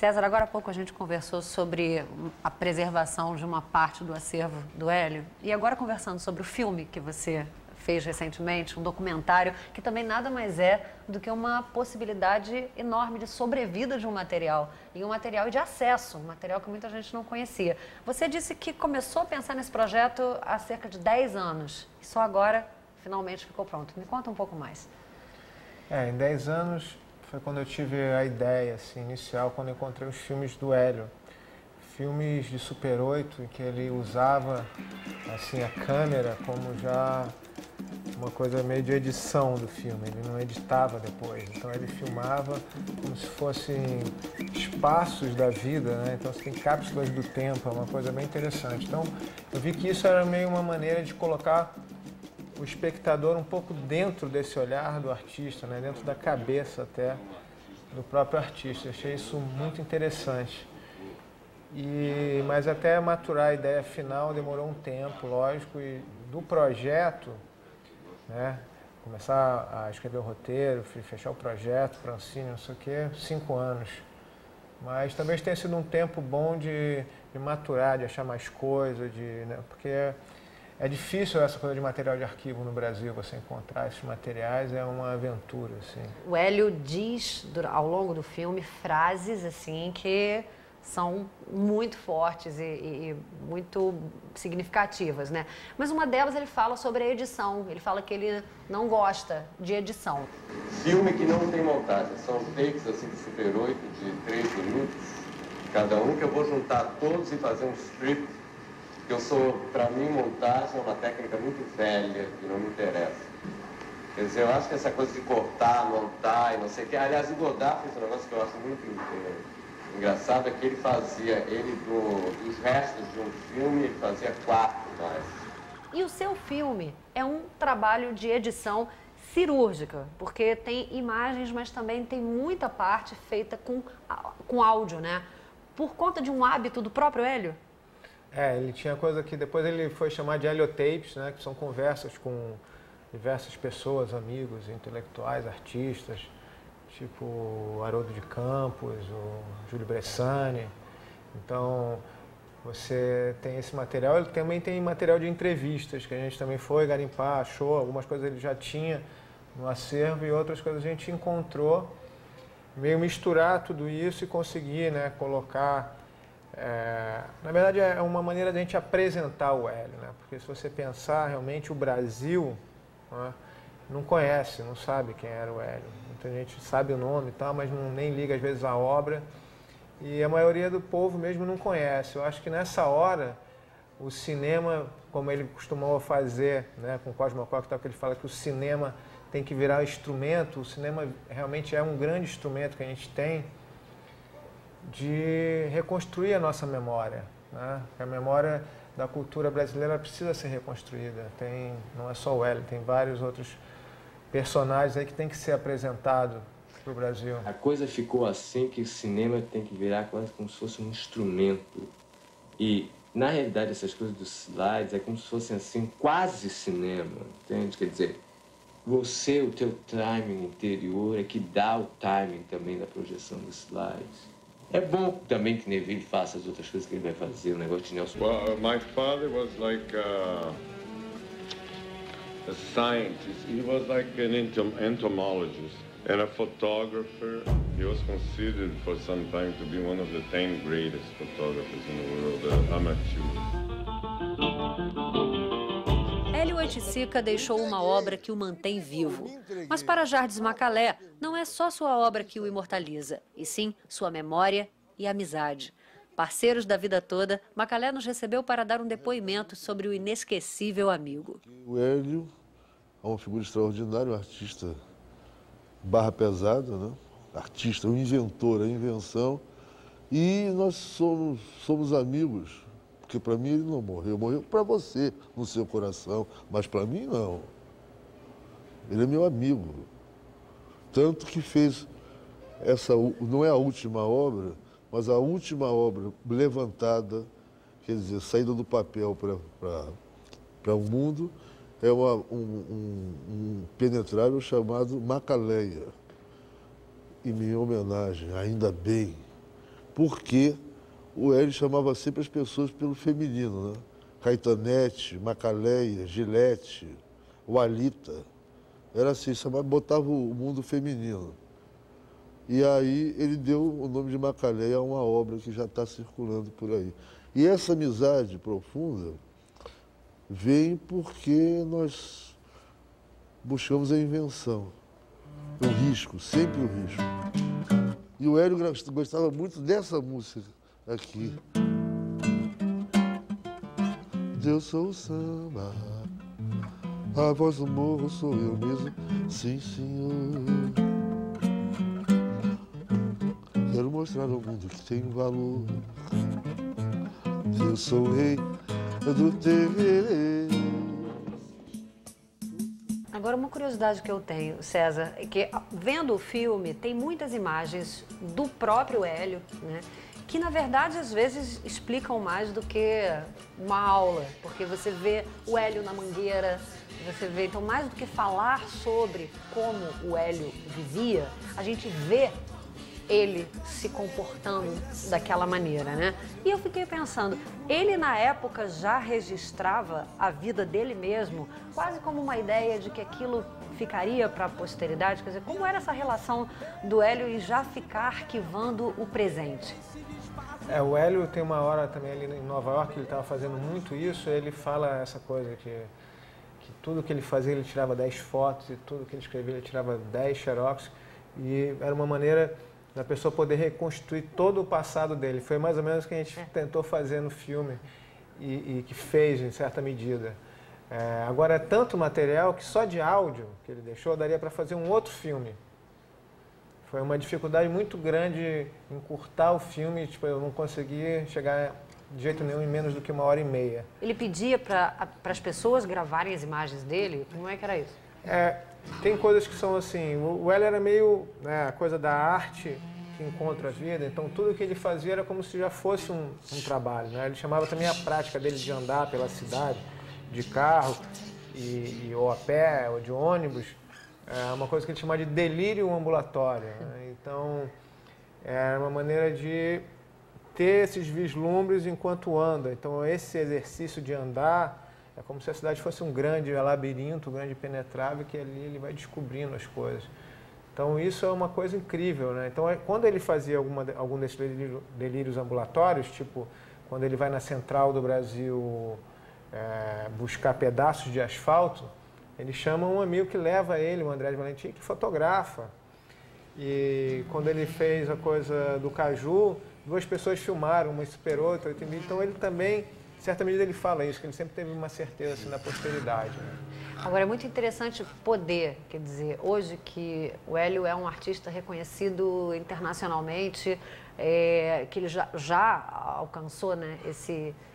César, agora há pouco a gente conversou sobre a preservação de uma parte do acervo do Hélio. E agora conversando sobre o filme que você fez recentemente, um documentário que também nada mais é do que uma possibilidade enorme de sobrevida de um material. E um material de acesso, um material que muita gente não conhecia. Você disse que começou a pensar nesse projeto há cerca de 10 anos. E só agora, finalmente, ficou pronto. Me conta um pouco mais. Em 10 anos foi quando eu tive a ideia assim, inicial, quando eu encontrei os filmes do Hélio. Filmes de Super 8, em que ele usava assim, a câmera como já uma coisa meio de edição do filme. Ele não editava depois, então ele filmava como se fossem espaços da vida, né? Então você tem cápsulas do tempo, é uma coisa bem interessante. Então eu vi que isso era meio uma maneira de colocar o espectador um pouco dentro desse olhar do artista, né? Dentro da cabeça até do próprio artista. Eu achei isso muito interessante. Mas até maturar a ideia final demorou um tempo, lógico, e do projeto, né? Começar a escrever o roteiro, fechar o projeto, Francine, não sei o quê, 5 anos. Mas também tem sido um tempo bom de maturar, de achar mais coisas, né? Porque é difícil essa coisa de material de arquivo no Brasil, você encontrar esses materiais, é uma aventura, assim. O Hélio diz, ao longo do filme, frases, assim, que são muito fortes e muito significativas, né? Mas uma delas ele fala sobre a edição, ele fala que ele não gosta de edição. Filme que não tem montagem, são takes, assim, de Super 8, de 3 minutos, cada um, que eu vou juntar todos e fazer um strip. Para mim, montagem é uma técnica muito velha, que não me interessa. Quer dizer, eu acho que essa coisa de cortar, montar e não sei o que... Aliás, o Godard fez um negócio que eu acho muito engraçado, é que ele fazia, dos restos de um filme, ele fazia 4 mais. E o seu filme é um trabalho de edição cirúrgica, porque tem imagens, mas também tem muita parte feita com áudio, né? Por conta de um hábito do próprio Hélio? Ele tinha coisa que depois ele foi chamar de heliotapes, né, que são conversas com diversas pessoas, amigos, intelectuais, artistas, tipo o Haroldo de Campos, o Júlio Bressani. Então, você tem esse material. Ele também tem material de entrevistas, que a gente também foi garimpar, achou. Algumas coisas ele já tinha no acervo e outras coisas a gente encontrou. Meio misturar tudo isso e conseguir, né, colocar... na verdade, é uma maneira de a gente apresentar o Hélio, né? Porque se você pensar, realmente, o Brasil, né, não conhece, não sabe quem era o Hélio. Muita gente sabe o nome e tal, mas nem liga, às vezes, a obra. E a maioria do povo mesmo não conhece. Eu acho que nessa hora, o cinema, como ele costumava fazer, né, com Cosmo Cocktail, que ele fala que o cinema tem que virar instrumento, o cinema realmente é um grande instrumento que a gente tem de reconstruir a nossa memória, né? A memória da cultura brasileira precisa ser reconstruída. Não é só o Hélio, tem vários outros personagens aí que tem que ser apresentado para o Brasil. A coisa ficou assim que o cinema tem que virar quase como se fosse um instrumento. E, na realidade, essas coisas dos slides é como se fossem assim, quase cinema, entende? Quer dizer, o teu timing interior é que dá o timing também da projeção dos slides. É bom também que Neville faça as outras coisas que ele vai fazer, o negócio de Nelson. Well, my father was like a scientist. He was like an entomologist and a photographer. He was considered for some time to be one of the 10 greatest photographers in the world, amateur. Hélio Oiticica deixou uma obra que o mantém vivo. Mas para Jardes Macalé, não é só sua obra que o imortaliza, e sim sua memória e amizade. Parceiros da vida toda, Macalé nos recebeu para dar um depoimento sobre o inesquecível amigo. O Hélio é uma figura extraordinária, um artista barra pesada, né? Artista, um inventor, a invenção. E nós somos amigos. Porque para mim ele não morreu, morreu para você, no seu coração, mas para mim não. Ele é meu amigo. Tanto que fez não é a última obra, mas a última obra levantada, quer dizer, saída do papel para o mundo, é um penetrável chamado Macaleia. Em minha homenagem, ainda bem. porque o Hélio chamava sempre as pessoas pelo feminino, né? Caetanete, Macaleia, Gilete, Walita. Era assim, botava o mundo feminino. E aí ele deu o nome de Macaleia a uma obra que já está circulando por aí. E essa amizade profunda vem porque nós buscamos a invenção, o risco, sempre o risco. E o Hélio gostava muito dessa música aqui. Eu sou o samba, a voz do morro sou eu mesmo, sim senhor. Quero mostrar ao mundo que tem valor. Eu sou o rei do terreiro. Agora, uma curiosidade que eu tenho, César, é que vendo o filme, tem muitas imagens do próprio Hélio, né? Que, na verdade, às vezes explicam mais do que uma aula, porque você vê o Hélio na mangueira, você vê, então, mais do que falar sobre como o Hélio vivia, a gente vê ele se comportando daquela maneira, né? E eu fiquei pensando, ele na época já registrava a vida dele mesmo, quase como uma ideia de que aquilo ficaria para a posteridade, quer dizer, como era essa relação do Hélio e já ficar arquivando o presente? O Hélio tem uma hora também ali em Nova York, ele estava fazendo muito isso, ele fala essa coisa que tudo que ele fazia ele tirava 10 fotos e tudo que ele escrevia ele tirava 10 xerox, e era uma maneira da pessoa poder reconstruir todo o passado dele. Foi mais ou menos o que a gente tentou fazer no filme e que fez em certa medida. Agora é tanto material que só de áudio que ele deixou daria para fazer um outro filme. Foi uma dificuldade muito grande encurtar o filme, tipo, eu não consegui chegar de jeito nenhum em menos do que 1h30. Ele pedia para as pessoas gravarem as imagens dele? Como é que era isso? Tem coisas que são assim, o Hélio era meio, né, a coisa da arte que encontra a vida, então tudo que ele fazia era como se já fosse um trabalho, né? Ele chamava também a prática dele de andar pela cidade, de carro, ou a pé, ou de ônibus, uma coisa que ele chamava de delírio ambulatório, né? Então, era uma maneira de ter esses vislumbres enquanto anda. Então, esse exercício de andar é como se a cidade fosse um grande labirinto, um grande penetrável, que ali ele vai descobrindo as coisas. Então, isso é uma coisa incrível, né? Então, quando ele fazia algum desses delírios ambulatórios, tipo, quando ele vai na Central do Brasil buscar pedaços de asfalto, ele chama um amigo que leva ele, o André de Valentim, que fotografa. E quando ele fez a coisa do Caju, 2 pessoas filmaram, uma superou, outra. Então, ele também, em certa medida, ele fala isso, que ele sempre teve uma certeza assim, na posteridade, né? Agora, é muito interessante poder, quer dizer, hoje que o Hélio é um artista reconhecido internacionalmente, que ele já alcançou, né,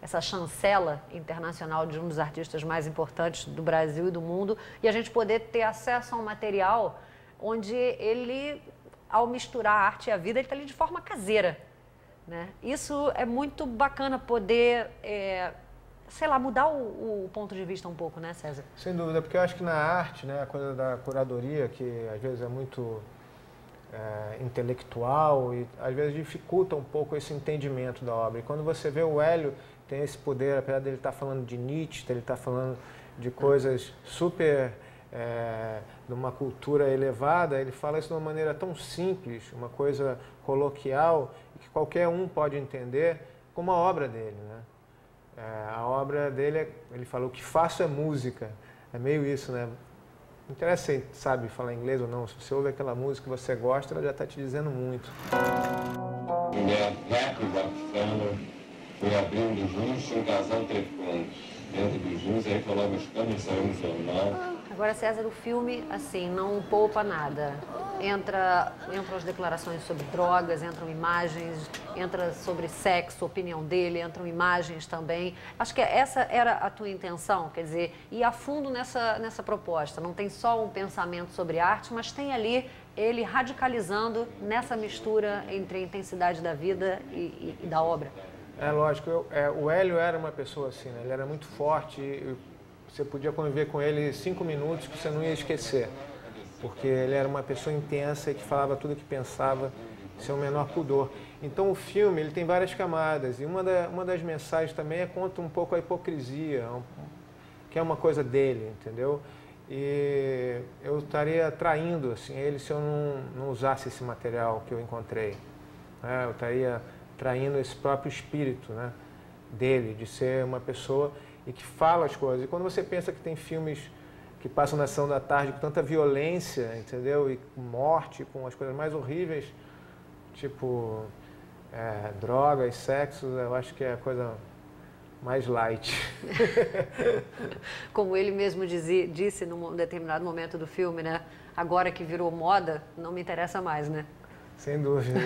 essa chancela internacional de um dos artistas mais importantes do Brasil e do mundo, e a gente poder ter acesso a um material onde ele, ao misturar a arte e a vida, ele está ali de forma caseira, né? Isso é muito bacana poder, sei lá, mudar o ponto de vista um pouco, né, César? Sem dúvida, porque eu acho que na arte, né, a coisa da curadoria, que às vezes é muito intelectual e às vezes dificulta um pouco esse entendimento da obra. E quando você vê o Hélio, tem esse poder, apesar dele estar falando de Nietzsche, ele está falando de coisas super, de uma cultura elevada, ele fala isso de uma maneira tão simples, uma coisa coloquial, que qualquer um pode entender, como a obra dele, né? A obra dele, ele fala, o que faço é música. É meio isso, né? Não interessa se sabe falar inglês ou não, se você ouve aquela música que você gosta, ela já está te dizendo muito. Foi abrindo juntos, um casal trepando dentro dos juntos, aí foi logo buscando e saiu no jornal. Agora, César, o filme, assim, não poupa nada. Entram as declarações sobre drogas, entram imagens, entra sobre sexo, opinião dele, entram imagens também. Acho que essa era a tua intenção, quer dizer, ir a fundo nessa proposta. Não tem só um pensamento sobre arte, mas tem ali ele radicalizando nessa mistura entre a intensidade da vida e da obra. É lógico, o Hélio era uma pessoa assim, né? Ele era muito forte, você podia conviver com ele 5 minutos que você não ia esquecer, porque ele era uma pessoa intensa e que falava tudo o que pensava sem o menor pudor. Então o filme ele tem várias camadas e uma das mensagens também é contra um pouco a hipocrisia, que é uma coisa dele, entendeu? E eu estaria traindo assim, ele se eu não usasse esse material que eu encontrei. Né? Eu estaria traindo esse próprio espírito, né, dele, de ser uma pessoa e que fala as coisas. E quando você pensa que tem filmes que passam na sessão da tarde com tanta violência, entendeu? E com morte, com as coisas mais horríveis, tipo drogas, sexo, eu acho que é a coisa mais light. Como ele mesmo disse num determinado momento do filme, né? Agora que virou moda, não me interessa mais, né? Sem dúvida.